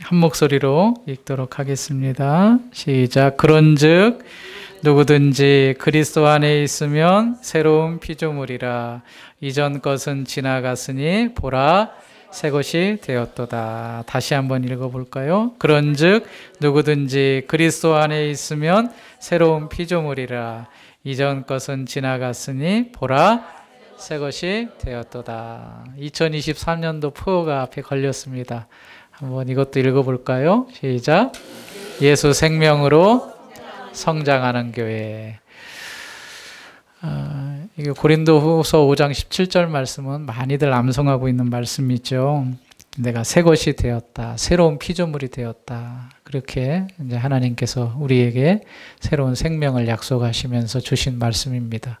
한 목소리로 읽도록 하겠습니다. 시작. 그런즉 누구든지 그리스도 안에 있으면 새로운 피조물이라. 이전 것은 지나갔으니 보라 새 것이 되었도다. 다시 한번 읽어볼까요? 그런즉 누구든지 그리스도 안에 있으면 새로운 피조물이라. 이전 것은 지나갔으니 보라 새 것이 되었도다. 2023년도 푸어가 앞에 걸렸습니다. 한번 이것도 읽어볼까요? 시작. 예수 생명으로 성장하는 교회. 이게 고린도후서 5장 17절 말씀은 많이들 암송하고 있는 말씀이죠. 내가 새 것이 되었다. 새로운 피조물이 되었다. 그렇게 이제 하나님께서 우리에게 새로운 생명을 약속하시면서 주신 말씀입니다.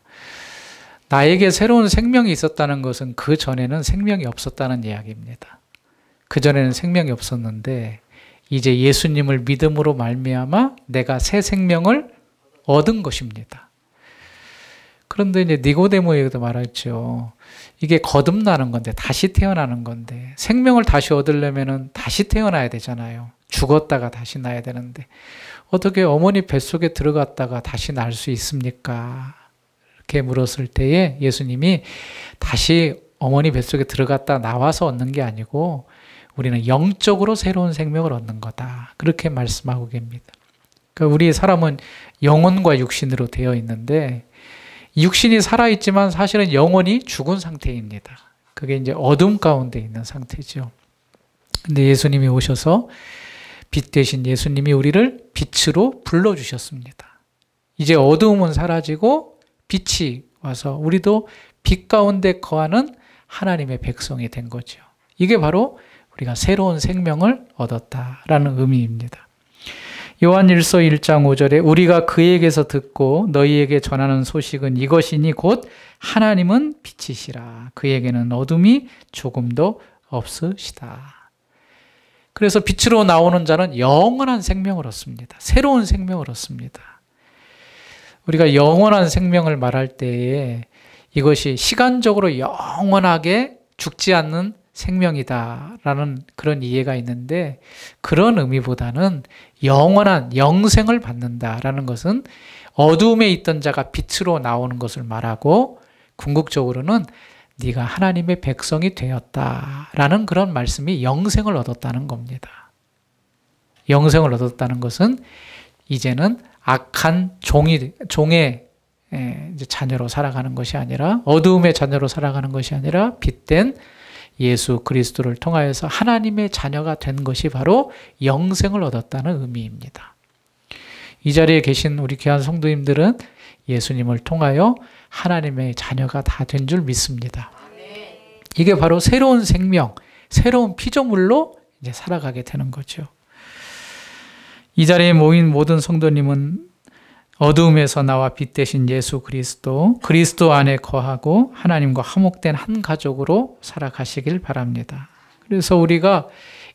나에게 새로운 생명이 있었다는 것은 그 전에는 생명이 없었다는 이야기입니다. 그 전에는 생명이 없었는데 이제 예수님을 믿음으로 말미암아 내가 새 생명을 얻은 것입니다. 그런데 이제 니고데모에게도 말했죠. 이게 거듭나는 건데, 다시 태어나는 건데, 생명을 다시 얻으려면 다시 태어나야 되잖아요. 죽었다가 다시 나야 되는데 어떻게 어머니 뱃속에 들어갔다가 다시 날 수 있습니까? 이렇게 물었을 때에 예수님이 다시 어머니 뱃속에 들어갔다 나와서 얻는 게 아니고 우리는 영적으로 새로운 생명을 얻는 거다. 그렇게 말씀하고 계십니다. 그러니까 우리 사람은 영혼과 육신으로 되어 있는데 육신이 살아있지만 사실은 영혼이 죽은 상태입니다. 그게 이제 어둠 가운데 있는 상태죠. 근데 예수님이 오셔서 빛 대신 예수님이 우리를 빛으로 불러주셨습니다. 이제 어두움은 사라지고 빛이 와서 우리도 빛 가운데 거하는 하나님의 백성이 된 거죠. 이게 바로 우리가 새로운 생명을 얻었다라는 의미입니다. 요한 1서 1장 5절에 우리가 그에게서 듣고 너희에게 전하는 소식은 이것이니 곧 하나님은 빛이시라. 그에게는 어둠이 조금도 없으시다. 그래서 빛으로 나오는 자는 영원한 생명을 얻습니다. 새로운 생명을 얻습니다. 우리가 영원한 생명을 말할 때에 이것이 시간적으로 영원하게 죽지 않는 생명이다라는 그런 이해가 있는데 그런 의미보다는 영원한 영생을 받는다라는 것은 어두움에 있던 자가 빛으로 나오는 것을 말하고 궁극적으로는 네가 하나님의 백성이 되었다라는 그런 말씀이 영생을 얻었다는 겁니다. 영생을 얻었다는 것은 이제는 악한 종의 자녀로 살아가는 것이 아니라 어두움의 자녀로 살아가는 것이 아니라 빛된 예수 그리스도를 통하여서 하나님의 자녀가 된 것이 바로 영생을 얻었다는 의미입니다. 이 자리에 계신 우리 귀한 성도님들은 예수님을 통하여 하나님의 자녀가 다 된 줄 믿습니다. 이게 바로 새로운 생명, 새로운 피조물로 이제 살아가게 되는 거죠. 이 자리에 모인 모든 성도님은 어두움에서 나와 빛 대신 예수 그리스도 안에 거하고 하나님과 화목된 한 가족으로 살아가시길 바랍니다. 그래서 우리가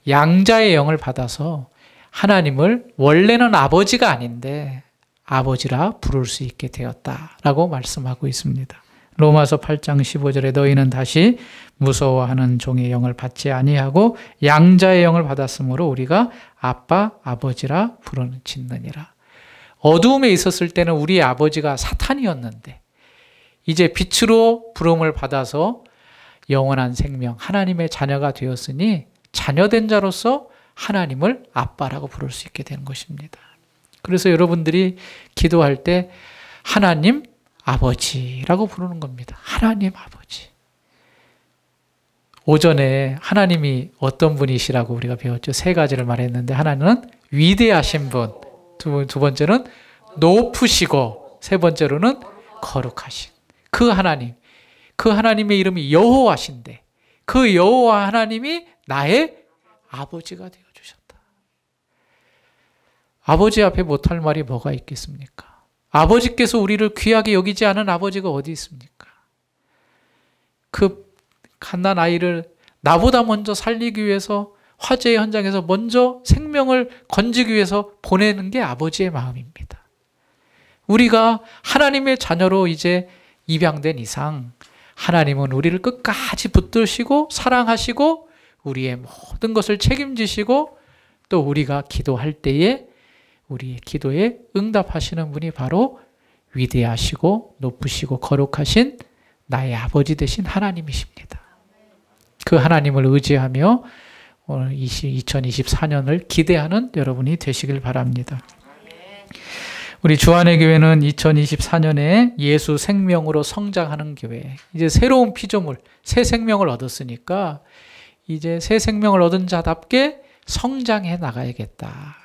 양자의 영을 받아서 하나님을 원래는 아버지가 아닌데 아버지라 부를 수 있게 되었다라고 말씀하고 있습니다. 로마서 8장 15절에 너희는 다시 무서워하는 종의 영을 받지 아니하고 양자의 영을 받았으므로 우리가 아빠, 아버지라 부르짖느니라. 어두움에 있었을 때는 우리의 아버지가 사탄이었는데 이제 빛으로 부름을 받아서 영원한 생명, 하나님의 자녀가 되었으니 자녀된 자로서 하나님을 아빠라고 부를 수 있게 되는 것입니다. 그래서 여러분들이 기도할 때 하나님 아버지라고 부르는 겁니다. 하나님 아버지. 오전에 하나님이 어떤 분이시라고 우리가 배웠죠. 세 가지를 말했는데 하나는 위대하신 분, 두 번째는 높으시고 세 번째로는 거룩하신 그 하나님. 그 하나님의 이름이 여호와신데 그 여호와 하나님이 나의 아버지가 되어주셨다. 아버지 앞에 못할 말이 뭐가 있겠습니까? 아버지께서 우리를 귀하게 여기지 않은 아버지가 어디 있습니까? 그 갓난 아이를 나보다 먼저 살리기 위해서 화재의 현장에서 먼저 생명을 건지기 위해서 보내는 게 아버지의 마음입니다. 우리가 하나님의 자녀로 이제 입양된 이상 하나님은 우리를 끝까지 붙드시고 사랑하시고 우리의 모든 것을 책임지시고 또 우리가 기도할 때에 우리의 기도에 응답하시는 분이 바로 위대하시고 높으시고 거룩하신 나의 아버지 되신 하나님이십니다. 그 하나님을 의지하며 오늘 2024년을 기대하는 여러분이 되시길 바랍니다. 우리 주안의 교회는 2024년에 예수 생명으로 성장하는 교회, 이제 새로운 피조물, 새 생명을 얻었으니까 이제 새 생명을 얻은 자답게 성장해 나가야겠다.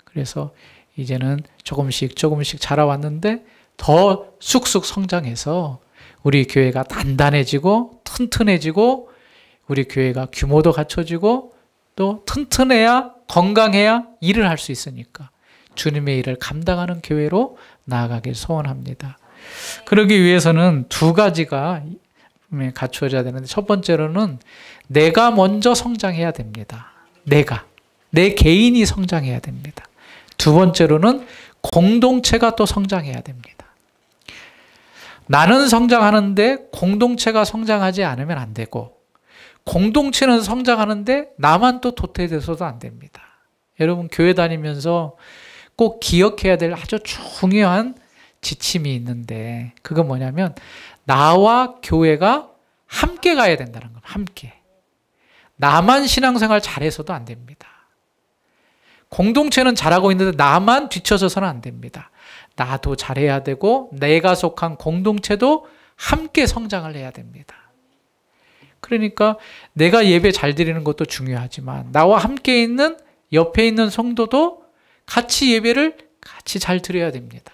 그래서 이제는 조금씩 자라왔는데 더 쑥쑥 성장해서 우리 교회가 단단해지고 튼튼해지고 우리 교회가 규모도 갖춰지고 또 튼튼해야 건강해야 일을 할 수 있으니까 주님의 일을 감당하는 교회로 나아가길 소원합니다. 그러기 위해서는 두 가지가 갖추어져야 되는데 첫 번째로는 내가 먼저 성장해야 됩니다. 내 개인이 성장해야 됩니다. 두 번째로는 공동체가 또 성장해야 됩니다. 나는 성장하는데 공동체가 성장하지 않으면 안 되고 공동체는 성장하는데 나만 또 도태돼서도 안 됩니다. 여러분 교회 다니면서 꼭 기억해야 될 아주 중요한 지침이 있는데 그건 뭐냐면 나와 교회가 함께 가야 된다는 겁니다. 함께. 나만 신앙생활 잘해서도 안 됩니다. 공동체는 잘하고 있는데 나만 뒤쳐져서는 안 됩니다. 나도 잘해야 되고 내가 속한 공동체도 함께 성장을 해야 됩니다. 그러니까 내가 예배 잘 드리는 것도 중요하지만 나와 함께 있는 옆에 있는 성도도 같이 예배를 같이 잘 드려야 됩니다.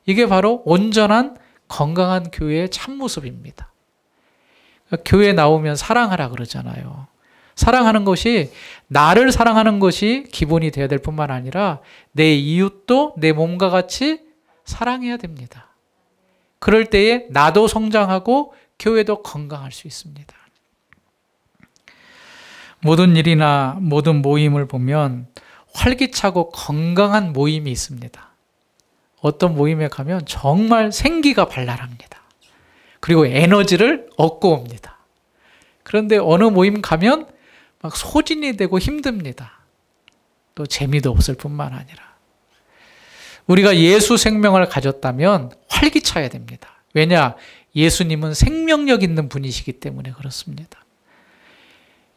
이게 바로 온전한 건강한 교회의 참모습입니다. 그러니까 교회 나오면 사랑하라 그러잖아요. 사랑하는 것이 나를 사랑하는 것이 기본이 되어야 될 뿐만 아니라 내 이웃도 내 몸과 같이 사랑해야 됩니다. 그럴 때에 나도 성장하고 교회도 건강할 수 있습니다. 모든 일이나 모든 모임을 보면 활기차고 건강한 모임이 있습니다. 어떤 모임에 가면 정말 생기가 발랄합니다. 그리고 에너지를 얻고 옵니다. 그런데 어느 모임 가면 막 소진이 되고 힘듭니다. 또 재미도 없을 뿐만 아니라 우리가 예수 생명을 가졌다면 활기차야 됩니다. 왜냐? 예수님은 생명력 있는 분이시기 때문에 그렇습니다.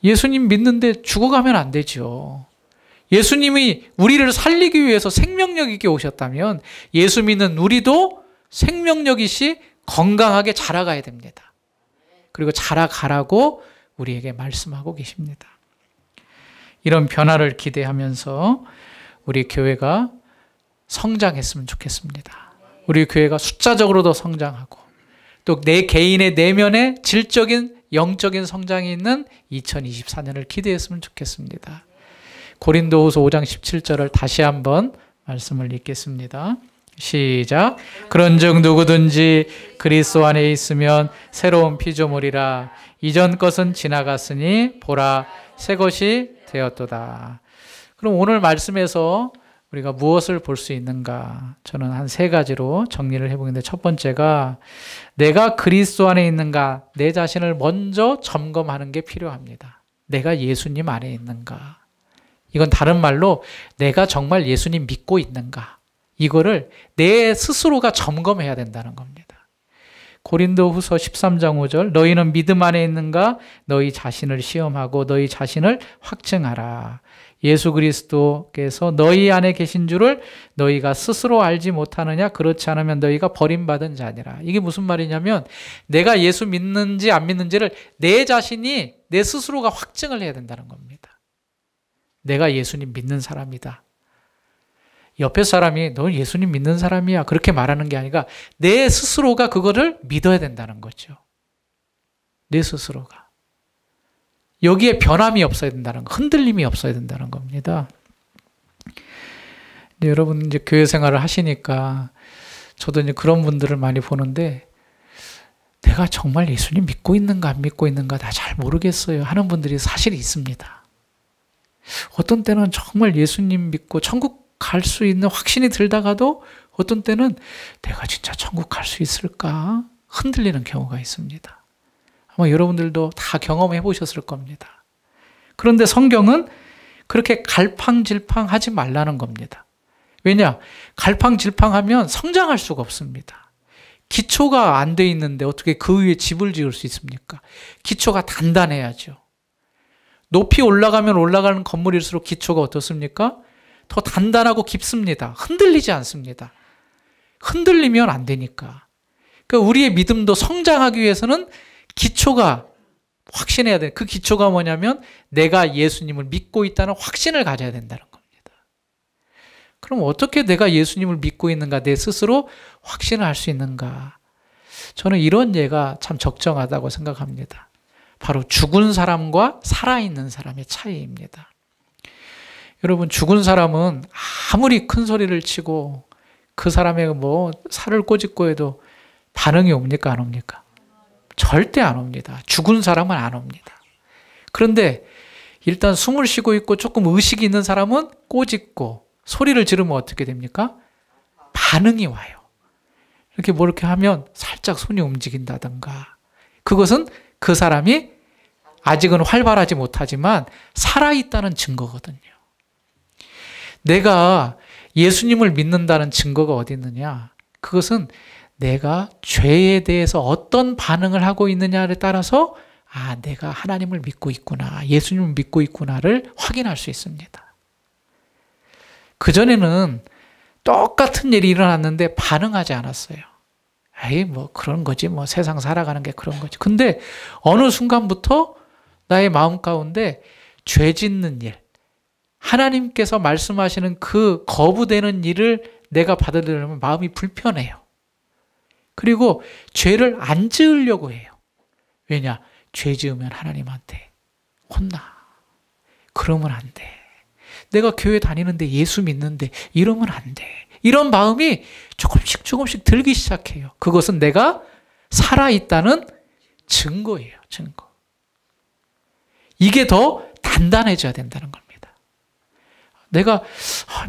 예수님 믿는데 죽어가면 안 되죠. 예수님이 우리를 살리기 위해서 생명력 있게 오셨다면 예수 믿는 우리도 생명력이시 건강하게 자라가야 됩니다. 그리고 자라가라고 우리에게 말씀하고 계십니다. 이런 변화를 기대하면서 우리 교회가 성장했으면 좋겠습니다. 우리 교회가 숫자적으로도 성장하고 또 내 개인의 내면에 질적인 영적인 성장이 있는 2024년을 기대했으면 좋겠습니다. 고린도후서 5장 17절을 다시 한번 말씀을 읽겠습니다. 시작. 그런즉 누구든지 그리스도 안에 있으면 새로운 피조물이라 이전 것은 지나갔으니 보라 새 것이 되었도다. 그럼 오늘 말씀에서 우리가 무엇을 볼 수 있는가? 저는 한 세 가지로 정리를 해보겠는데 첫 번째가 내가 그리스도 안에 있는가? 내 자신을 먼저 점검하는 게 필요합니다. 내가 예수님 안에 있는가? 이건 다른 말로 내가 정말 예수님 믿고 있는가? 이거를 내 스스로가 점검해야 된다는 겁니다. 고린도후서 13장 5절 너희는 믿음 안에 있는가? 너희 자신을 시험하고 너희 자신을 확증하라. 예수 그리스도께서 너희 안에 계신 줄을 너희가 스스로 알지 못하느냐? 그렇지 않으면 너희가 버림받은 자니라. 이게 무슨 말이냐면 내가 예수 믿는지 안 믿는지를 내 자신이 내 스스로가 확증을 해야 된다는 겁니다. 내가 예수님 믿는 사람이다. 옆에 사람이 너 예수님 믿는 사람이야 그렇게 말하는 게 아니라 내 스스로가 그거를 믿어야 된다는 거죠. 내 스스로가. 여기에 변함이 없어야 된다는 거, 흔들림이 없어야 된다는 겁니다. 근데 여러분 이제 교회 생활을 하시니까 저도 이제 그런 분들을 많이 보는데 내가 정말 예수님 믿고 있는가 안 믿고 있는가 나 잘 모르겠어요 하는 분들이 사실 있습니다. 어떤 때는 정말 예수님 믿고 천국 갈 수 있는 확신이 들다가도 어떤 때는 내가 진짜 천국 갈 수 있을까 흔들리는 경우가 있습니다. 아마 여러분들도 다 경험해 보셨을 겁니다. 그런데 성경은 그렇게 갈팡질팡하지 말라는 겁니다. 왜냐? 갈팡질팡하면 성장할 수가 없습니다. 기초가 안 돼 있는데 어떻게 그 위에 집을 지을 수 있습니까? 기초가 단단해야죠. 높이 올라가면 올라가는 건물일수록 기초가 어떻습니까? 더 단단하고 깊습니다. 흔들리지 않습니다. 흔들리면 안 되니까. 그러니까 우리의 믿음도 성장하기 위해서는 기초가 확신해야 돼. 그 기초가 뭐냐면 내가 예수님을 믿고 있다는 확신을 가져야 된다는 겁니다. 그럼 어떻게 내가 예수님을 믿고 있는가, 내 스스로 확신을 할 수 있는가? 저는 이런 예가 참 적정하다고 생각합니다. 바로 죽은 사람과 살아있는 사람의 차이입니다. 여러분, 죽은 사람은 아무리 큰 소리를 치고 그 사람의 뭐 살을 꼬집고 해도 반응이 옵니까, 안 옵니까? 절대 안 옵니다. 죽은 사람은 안 옵니다. 그런데 일단 숨을 쉬고 있고 조금 의식이 있는 사람은 꼬집고 소리를 지르면 어떻게 됩니까? 반응이 와요. 이렇게 뭐 이렇게 하면 살짝 손이 움직인다든가. 그것은 그 사람이 아직은 활발하지 못하지만 살아있다는 증거거든요. 내가 예수님을 믿는다는 증거가 어디 있느냐? 그것은 내가 죄에 대해서 어떤 반응을 하고 있느냐에 따라서 내가 하나님을 믿고 있구나, 예수님을 믿고 있구나를 확인할 수 있습니다. 그전에는 똑같은 일이 일어났는데 반응하지 않았어요. 뭐 그런 거지, 뭐 세상 살아가는 게 그런 거지. 근데 어느 순간부터 나의 마음 가운데 죄 짓는 일, 하나님께서 말씀하시는 그 거부되는 일을 내가 받아들이려면 마음이 불편해요. 그리고 죄를 안 지으려고 해요. 왜냐? 죄 지으면 하나님한테 혼나. 그러면 안 돼. 내가 교회 다니는데 예수 믿는데 이러면 안 돼. 이런 마음이 조금씩 들기 시작해요. 그것은 내가 살아있다는 증거예요. 증거. 이게 더 단단해져야 된다는 겁니다. 내가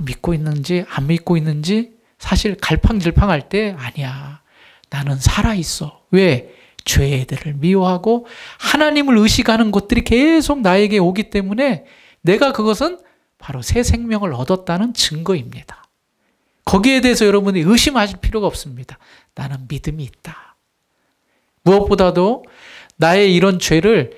믿고 있는지 안 믿고 있는지 사실 갈팡질팡할 때 아니야. 나는 살아있어. 왜? 죄들을 미워하고 하나님을 의식하는 것들이 계속 나에게 오기 때문에 내가 그것은 바로 새 생명을 얻었다는 증거입니다. 거기에 대해서 여러분이 의심하실 필요가 없습니다. 나는 믿음이 있다. 무엇보다도 나의 이런 죄를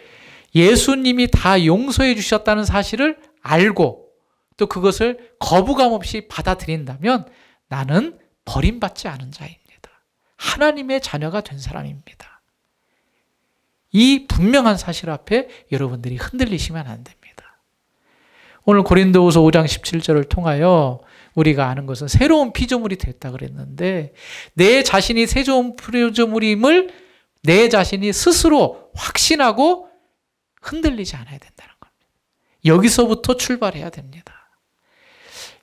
예수님이 다 용서해 주셨다는 사실을 알고 또 그것을 거부감 없이 받아들인다면 나는 버림받지 않은 자입니다. 하나님의 자녀가 된 사람입니다. 이 분명한 사실 앞에 여러분들이 흔들리시면 안 됩니다. 오늘 고린도후서 5장 17절을 통하여 우리가 아는 것은 새로운 피조물이 됐다 그랬는데 내 자신이 새로운 피조물임을 내 자신이 스스로 확신하고 흔들리지 않아야 된다는 겁니다. 여기서부터 출발해야 됩니다.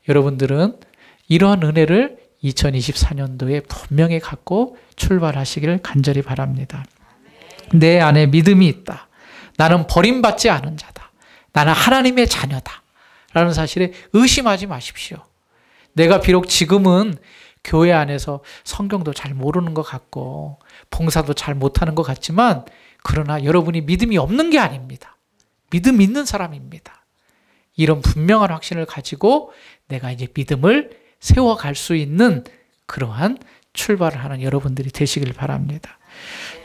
여러분들은 이러한 은혜를 2024년도에 분명히 갖고 출발하시기를 간절히 바랍니다. 내 안에 믿음이 있다. 나는 버림받지 않은 자다. 나는 하나님의 자녀다. 라는 사실에 의심하지 마십시오. 내가 비록 지금은 교회 안에서 성경도 잘 모르는 것 같고 봉사도 잘 못하는 것 같지만 그러나 여러분이 믿음이 없는 게 아닙니다. 믿음 있는 사람입니다. 이런 분명한 확신을 가지고 내가 이제 믿음을 세워갈 수 있는 그러한 출발을 하는 여러분들이 되시길 바랍니다.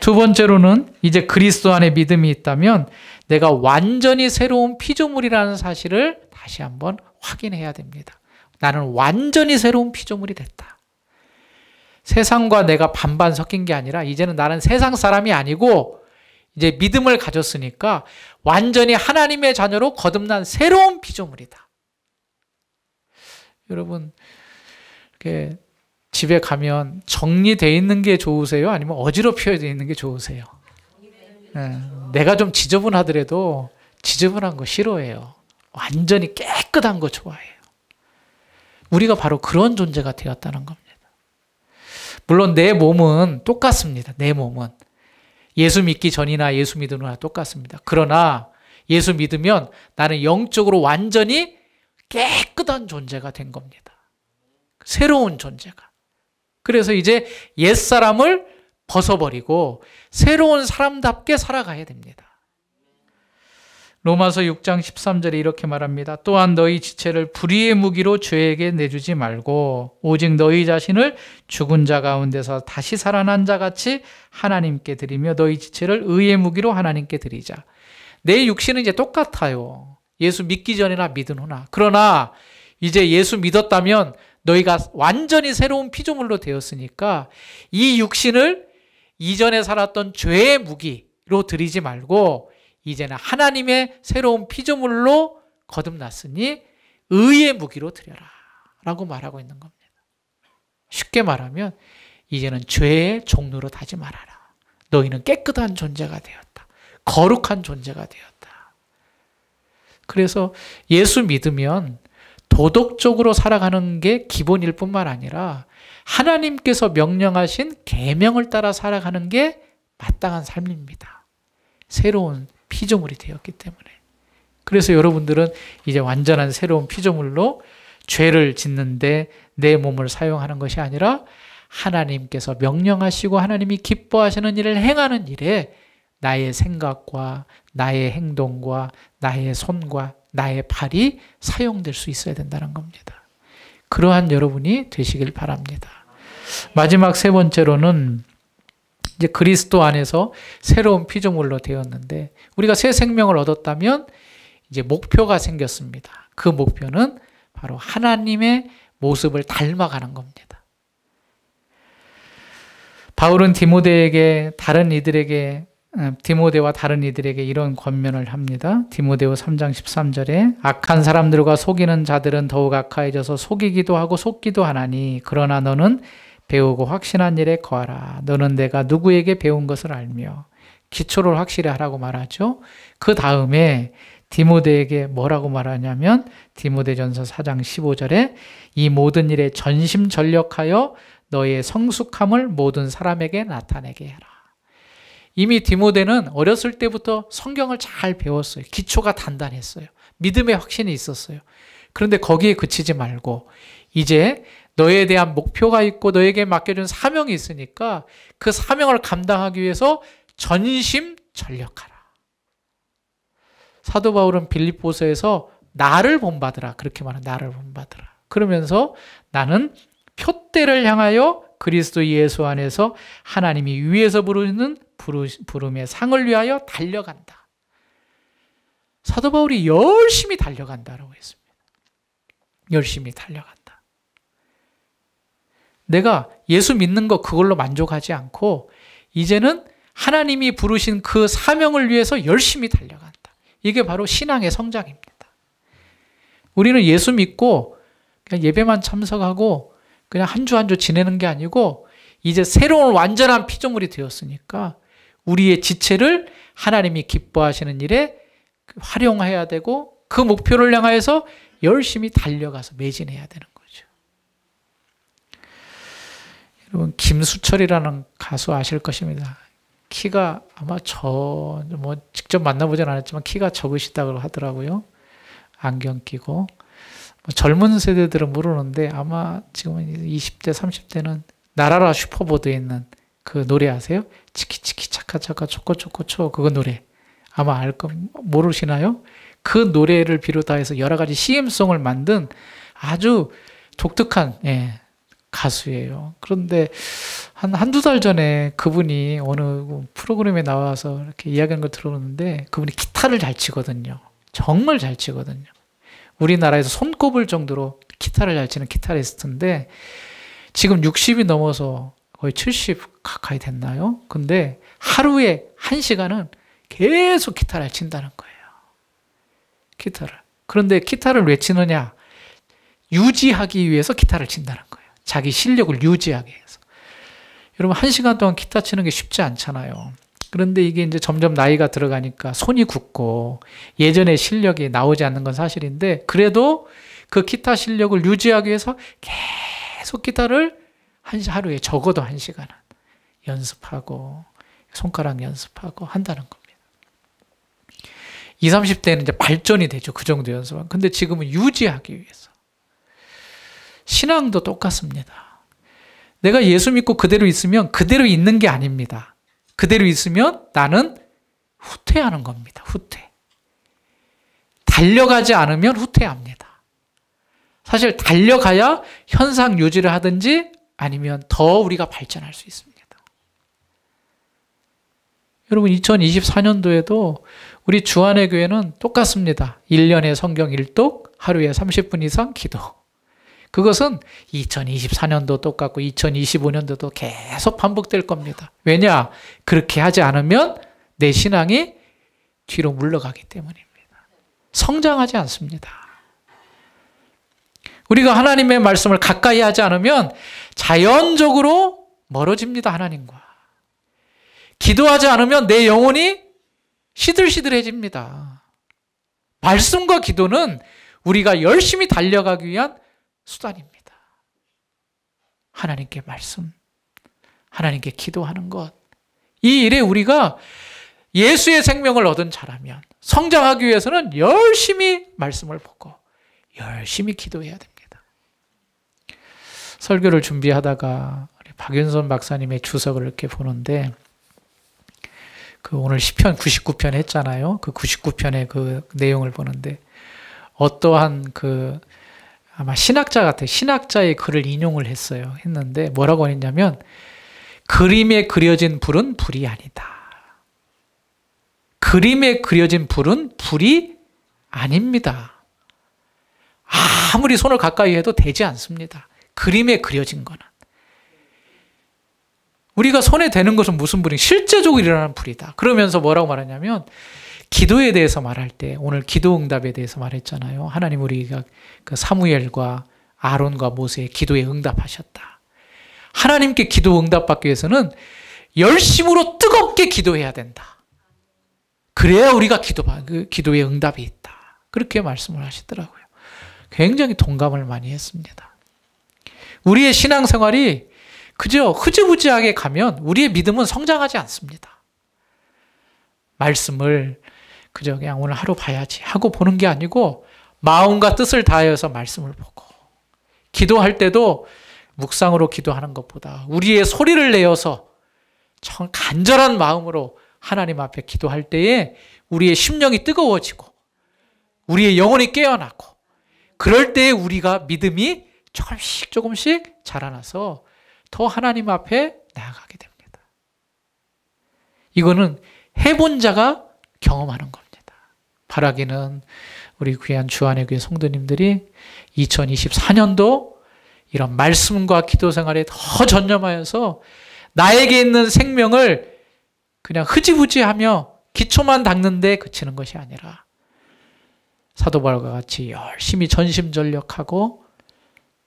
두 번째로는 이제 그리스도 안에 믿음이 있다면 내가 완전히 새로운 피조물이라는 사실을 다시 한번 확인해야 됩니다. 나는 완전히 새로운 피조물이 됐다. 세상과 내가 반반 섞인 게 아니라 이제는 나는 세상 사람이 아니고 이제 믿음을 가졌으니까 완전히 하나님의 자녀로 거듭난 새로운 피조물이다. 여러분, 이렇게 집에 가면 정리되어 있는 게 좋으세요? 아니면 어지럽혀 있는 게 좋으세요? 내가 좀 지저분하더라도 지저분한 거 싫어해요. 완전히 깨끗한 거 좋아해요. 우리가 바로 그런 존재가 되었다는 겁니다. 물론 내 몸은 똑같습니다. 내 몸은. 예수 믿기 전이나 예수 믿은 후나 똑같습니다. 그러나 예수 믿으면 나는 영적으로 완전히 깨끗한 존재가 된 겁니다. 새로운 존재가. 그래서 이제 옛사람을 벗어버리고 새로운 사람답게 살아가야 됩니다. 로마서 6장 13절에 이렇게 말합니다. 또한 너희 지체를 불의의 무기로 죄에게 내주지 말고 오직 너희 자신을 죽은 자 가운데서 다시 살아난 자 같이 하나님께 드리며 너희 지체를 의의 무기로 하나님께 드리자. 내 육신은 이제 똑같아요. 예수 믿기 전이나 믿은 후나. 그러나 이제 예수 믿었다면 너희가 완전히 새로운 피조물로 되었으니까 이 육신을 이전에 살았던 죄의 무기로 드리지 말고 이제는 하나님의 새로운 피조물로 거듭났으니 의의 무기로 드려라 라고 말하고 있는 겁니다. 쉽게 말하면 이제는 죄의 종로로 타지 말아라. 너희는 깨끗한 존재가 되었다. 거룩한 존재가 되었다. 그래서 예수 믿으면 도덕적으로 살아가는 게 기본일 뿐만 아니라 하나님께서 명령하신 계명을 따라 살아가는 게 마땅한 삶입니다. 새로운 피조물이 되었기 때문에. 그래서 여러분들은 이제 완전한 새로운 피조물로 죄를 짓는데 내 몸을 사용하는 것이 아니라 하나님께서 명령하시고 하나님이 기뻐하시는 일을 행하는 일에 나의 생각과 나의 행동과 나의 손과 나의 발이 사용될 수 있어야 된다는 겁니다. 그러한 여러분이 되시길 바랍니다. 마지막 세 번째로는 이제 그리스도 안에서 새로운 피조물로 되었는데 우리가 새 생명을 얻었다면 이제 목표가 생겼습니다. 그 목표는 바로 하나님의 모습을 닮아가는 겁니다. 바울은 디모데와 다른 이들에게 이런 권면을 합니다. 디모데후 3장 13절에 악한 사람들과 속이는 자들은 더욱 악하여져서 속이기도 하고 속기도 하나니 그러나 너는 배우고 확신한 일에 거하라. 너는 내가 누구에게 배운 것을 알며 기초를 확실히 하라고 말하죠. 그 다음에 디모데에게 뭐라고 말하냐면 디모데전서 4장 15절에 이 모든 일에 전심전력하여 너의 성숙함을 모든 사람에게 나타내게 해라. 이미 디모데는 어렸을 때부터 성경을 잘 배웠어요. 기초가 단단했어요. 믿음의 확신이 있었어요. 그런데 거기에 그치지 말고 이제 너에 대한 목표가 있고 너에게 맡겨준 사명이 있으니까 그 사명을 감당하기 위해서 전심전력하라. 사도 바울은 빌립보서에서 나를 본받으라 그렇게 말하는 나를 본받으라. 그러면서 나는 표대를 향하여 그리스도 예수 안에서 하나님이 위에서 부르는 부름의 상을 위하여 달려간다. 사도 바울이 열심히 달려간다라고 했습니다. 열심히 달려간다. 내가 예수 믿는 거 그걸로 만족하지 않고 이제는 하나님이 부르신 그 사명을 위해서 열심히 달려간다. 이게 바로 신앙의 성장입니다. 우리는 예수 믿고 그냥 예배만 참석하고 그냥 한 주 한 주 지내는 게 아니고 이제 새로운 완전한 피조물이 되었으니까 우리의 지체를 하나님이 기뻐하시는 일에 활용해야 되고 그 목표를 향하여서 열심히 달려가서 매진해야 되는 거죠. 여러분 김수철이라는 가수 아실 것입니다. 키가 아마 직접 만나보진 않았지만 키가 적으시다고 하더라고요. 안경 끼고. 젊은 세대들은 모르는데 아마 지금 20대, 30대는 나라라 슈퍼보드에 있는 그 노래 아세요? 치키치키 차카차카 초코초코초 그거 노래 아마 모르시나요? 그 노래를 비롯해서 여러 가지 CM송을 만든 아주 독특한 가수예요. 그런데 한두 달 전에 그분이 어느 프로그램에 나와서 이렇게 이야기하는 걸 들었는데 그분이 기타를 잘 치거든요. 정말 잘 치거든요. 우리나라에서 손꼽을 정도로 기타를 잘 치는 기타리스트인데 지금 60이 넘어서 거의 70 가까이 됐나요? 근데 하루에 1시간은 계속 기타를 친다는 거예요. 기타를. 그런데 기타를 왜 치느냐? 유지하기 위해서 기타를 친다는 거예요. 자기 실력을 유지하기 위해서. 여러분 1시간 동안 기타 치는 게 쉽지 않잖아요. 그런데 이게 이제 점점 나이가 들어가니까 손이 굳고 예전의 실력이 나오지 않는 건 사실인데 그래도 그 기타 실력을 유지하기 위해서 계속 기타를 하루에 적어도 1시간은 연습하고 손가락 연습하고 한다는 겁니다. 20, 30대는 이제 발전이 되죠. 그 정도 연습은. 근데 지금은 유지하기 위해서. 신앙도 똑같습니다. 내가 예수 믿고 그대로 있으면 그대로 있는 게 아닙니다. 그대로 있으면 나는 후퇴하는 겁니다. 후퇴. 달려가지 않으면 후퇴합니다. 사실 달려가야 현상 유지를 하든지 아니면 더 우리가 발전할 수 있습니다. 여러분 2024년도에도 우리 주안의 교회는 똑같습니다. 1년에 성경 1독, 하루에 30분 이상 기도. 그것은 2024년도 똑같고 2025년도도 계속 반복될 겁니다. 왜냐? 그렇게 하지 않으면 내 신앙이 뒤로 물러가기 때문입니다. 성장하지 않습니다. 우리가 하나님의 말씀을 가까이 하지 않으면 자연적으로 멀어집니다. 하나님과. 기도하지 않으면 내 영혼이 시들시들해집니다. 말씀과 기도는 우리가 열심히 달려가기 위한 수단입니다. 하나님께 말씀, 하나님께 기도하는 것. 이 일에 우리가 예수의 생명을 얻은 자라면 성장하기 위해서는 열심히 말씀을 보고 열심히 기도해야 됩니다. 설교를 준비하다가 박윤선 박사님의 주석을 이렇게 보는데 그 오늘 시편 99편 했잖아요. 그 99편의 그 내용을 보는데 어떠한 그 아마 신학자 같아요. 신학자의 글을 인용을 했는데 뭐라고 했냐면 그림에 그려진 불은 불이 아니다. 그림에 그려진 불은 불이 아닙니다. 아무리 손을 가까이 해도 되지 않습니다. 그림에 그려진 거는. 우리가 손에 대는 것은 무슨 불이? 실제적으로 일어나는 불이다. 그러면서 뭐라고 말하냐면 기도에 대해서 말할 때 오늘 기도 응답에 대해서 말했잖아요. 하나님 우리가 그 사무엘과 아론과 모세의 기도에 응답하셨다. 하나님께 기도 응답받기 위해서는 열심으로 뜨겁게 기도해야 된다. 그래야 우리가 기도에 응답이 있다. 그렇게 말씀을 하시더라고요. 굉장히 동감을 많이 했습니다. 우리의 신앙생활이 그저 흐지부지하게 가면 우리의 믿음은 성장하지 않습니다. 말씀을 그저 그냥 오늘 하루 봐야지 하고 보는 게 아니고 마음과 뜻을 다하여서 말씀을 보고 기도할 때도 묵상으로 기도하는 것보다 우리의 소리를 내어서 간절한 마음으로 하나님 앞에 기도할 때에 우리의 심령이 뜨거워지고 우리의 영혼이 깨어나고 그럴 때에 우리가 믿음이 조금씩 자라나서 더 하나님 앞에 나아가게 됩니다. 이거는 해본 자가 경험하는 겁니다. 바라기는 우리 귀한 주안의 교회 성도님들이 2024년도 이런 말씀과 기도 생활에 더 전념하여서 나에게 있는 생명을 그냥 흐지부지하며 기초만 닦는데 그치는 것이 아니라 사도 바울과 같이 열심히 전심전력하고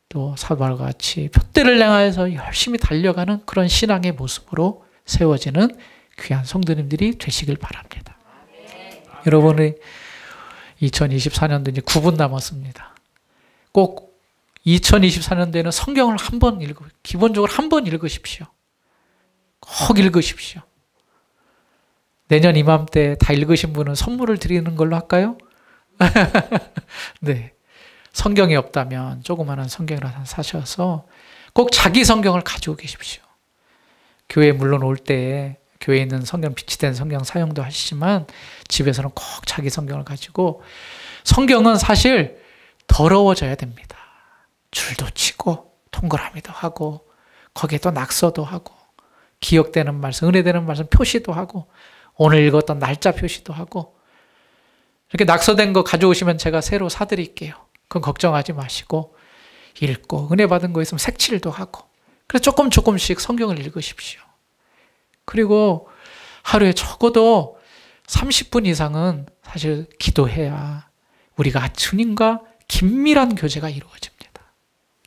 또 사도 바울과 같이 표대를 향하여서 열심히 달려가는 그런 신앙의 모습으로 세워지는 귀한 성도님들이 되시길 바랍니다. 여러분이 2024년도 이제 9분 남았습니다. 꼭 2024년도에는 성경을 한번 기본적으로 한 번 읽으십시오. 꼭 읽으십시오. 내년 이맘때 다 읽으신 분은 선물을 드리는 걸로 할까요? 네. 성경이 없다면 조그마한 성경을 하나 사셔서 꼭 자기 성경을 가지고 계십시오. 교회 물론 올 때 교회에 있는 성경 비치된 성경 사용도 하시지만 집에서는 꼭 자기 성경을 가지고 성경은 사실 더러워져야 됩니다. 줄도 치고 동그라미도 하고 거기에 또 낙서도 하고 기억되는 말씀, 은혜되는 말씀 표시도 하고 오늘 읽었던 날짜 표시도 하고 이렇게 낙서된 거 가져오시면 제가 새로 사드릴게요. 그건 걱정하지 마시고 읽고 은혜 받은 거 있으면 색칠도 하고 그래서 조금씩 성경을 읽으십시오. 그리고 하루에 적어도 30분 이상은 사실 기도해야 우리가 주님과 긴밀한 교제가 이루어집니다.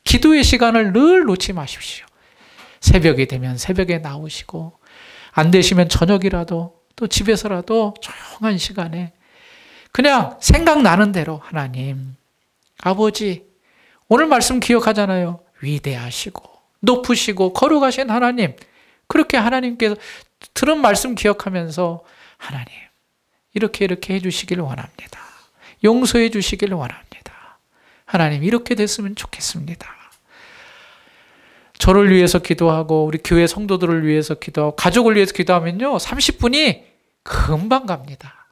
기도의 시간을 늘 놓지 마십시오. 새벽이 되면 새벽에 나오시고 안 되시면 저녁이라도 또 집에서라도 조용한 시간에 그냥 생각나는 대로 하나님, 아버지 오늘 말씀 기억하잖아요. 위대하시고 높으시고 거룩하신 하나님 그렇게 하나님께서 들은 말씀 기억하면서 하나님 이렇게 해주시길 원합니다. 용서해 주시길 원합니다. 하나님 이렇게 됐으면 좋겠습니다. 저를 위해서 기도하고 우리 교회 성도들을 위해서 기도하고 가족을 위해서 기도하면요 30분이 금방 갑니다.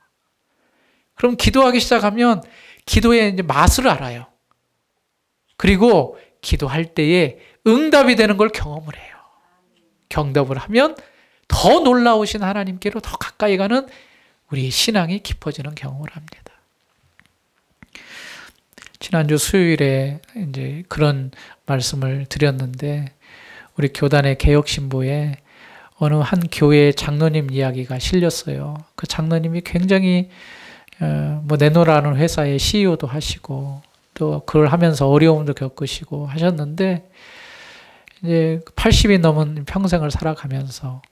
그럼 기도하기 시작하면 기도의 이제 맛을 알아요. 그리고 기도할 때에 응답이 되는 걸 경험을 해요. 경답을 하면 더 놀라우신 하나님께로 더 가까이 가는 우리의 신앙이 깊어지는 경험을 합니다. 지난주 수요일에 이제 그런 말씀을 드렸는데, 우리 교단의 개혁신보에 어느 한 교회의 장로님 이야기가 실렸어요. 그 장로님이 굉장히 내노라는 회사의 CEO도 하시고 또 그걸 하면서 어려움도 겪으시고 하셨는데, 이제 80이 넘은 평생을 살아가면서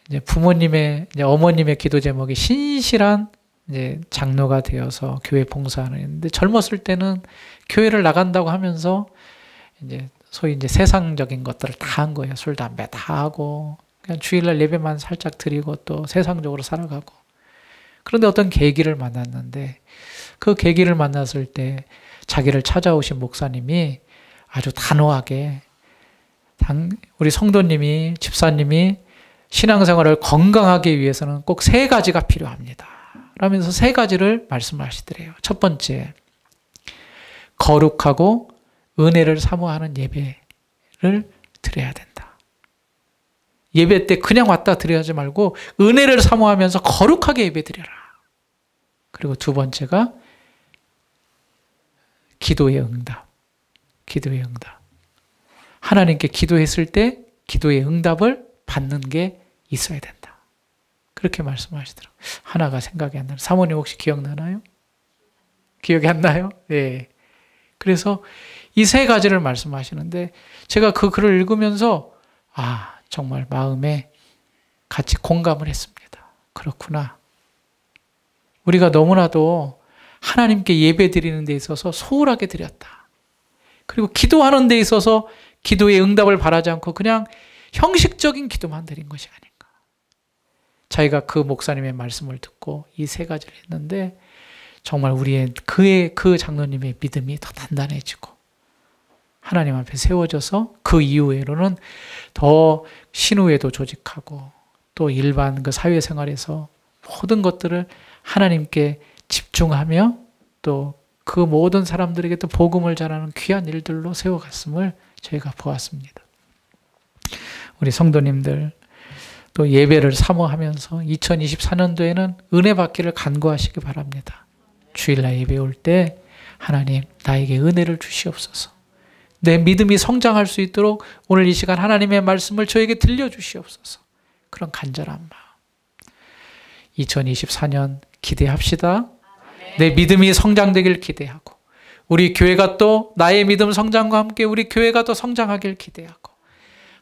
이제 부모님의, 이제 어머님의 기도 제목이 신실한 이제 장로가 되어서 교회 봉사하는데, 젊었을 때는 교회를 나간다고 하면서 이제 소위 이제 세상적인 것들을 다 한 거예요. 술, 담배 다 하고 그냥 주일날 예배만 살짝 드리고 또 세상적으로 살아가고. 그런데 어떤 계기를 만났는데, 그 계기를 만났을 때 자기를 찾아오신 목사님이 아주 단호하게 우리 성도님이, 집사님이 신앙생활을 건강하기 위해서는 꼭 3가지가 필요합니다 라면서 3가지를 말씀하시더래요. 첫 번째, 거룩하고 은혜를 사모하는 예배를 드려야 된다. 예배 때 그냥 왔다 드려야지 말고 은혜를 사모하면서 거룩하게 예배 드려라. 그리고 2번째가 기도의 응답. 기도의 응답. 하나님께 기도했을 때 기도의 응답을 받는 게 있어야 된다. 그렇게 말씀하시더라고요. 하나가 생각이 안 나요. 사모님 혹시 기억나나요? 기억이 안 나요? 네. 그래서 이 3가지를 말씀하시는데, 제가 그 글을 읽으면서 정말 마음에 같이 공감을 했습니다. 그렇구나. 우리가 너무나도 하나님께 예배 드리는 데 있어서 소홀하게 드렸다. 그리고 기도하는 데 있어서 기도의 응답을 바라지 않고 그냥 형식적인 기도만 드린 것이 아닌가. 자기가 그 목사님의 말씀을 듣고 이 3가지를 했는데, 정말 그 장로님의 믿음이 더 단단해지고 하나님 앞에 세워져서 그 이후에는 더 신우회도 조직하고 또 일반 그 사회생활에서 모든 것들을 하나님께 집중하며 또 그 모든 사람들에게 또 복음을 전하는 귀한 일들로 세워갔음을 저희가 보았습니다. 우리 성도님들 또 예배를 사모하면서 2024년도에는 은혜 받기를 간구하시기 바랍니다. 주일날 예배 올 때 하나님 나에게 은혜를 주시옵소서. 내 믿음이 성장할 수 있도록 오늘 이 시간 하나님의 말씀을 저에게 들려주시옵소서. 그런 간절한 마음. 2024년 기대합시다. 내 믿음이 성장되길 기대하고 우리 교회가 또 나의 믿음 성장과 함께 우리 교회가 또 성장하길 기대하고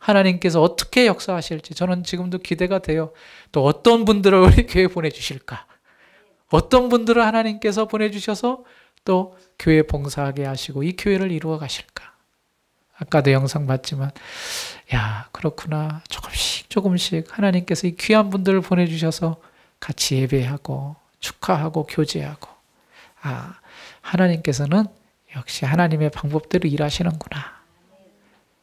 하나님께서 어떻게 역사하실지 저는 지금도 기대가 돼요. 또 어떤 분들을 우리 교회에 보내주실까? 어떤 분들을 하나님께서 보내주셔서 또 교회 봉사하게 하시고 이 교회를 이루어 가실까? 아까도 영상 봤지만 그렇구나. 조금씩 하나님께서 이 귀한 분들을 보내주셔서 같이 예배하고 축하하고 교제하고 하나님께서는 역시 하나님의 방법대로 일하시는구나.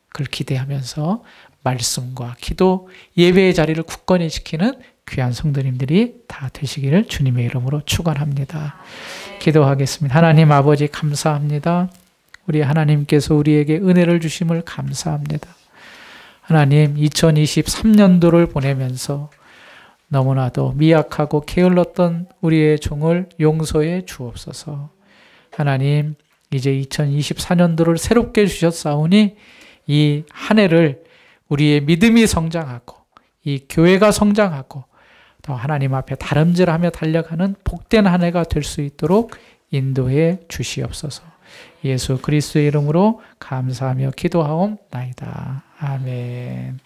그걸 기대하면서 말씀과 기도, 예배의 자리를 굳건히 지키는 귀한 성도님들이 다 되시기를 주님의 이름으로 축원합니다. 기도하겠습니다. 하나님 아버지 감사합니다. 우리 하나님께서 우리에게 은혜를 주심을 감사합니다. 하나님 2023년도를 보내면서 너무나도 미약하고 게을렀던 우리의 종을 용서해 주옵소서. 하나님 이제 2024년도를 새롭게 주셨사오니 이 한 해를 우리의 믿음이 성장하고 이 교회가 성장하고 또 하나님 앞에 다름질하며 달려가는 복된 한 해가 될 수 있도록 인도해 주시옵소서. 예수 그리스도의 이름으로 감사하며 기도하옵나이다. 아멘.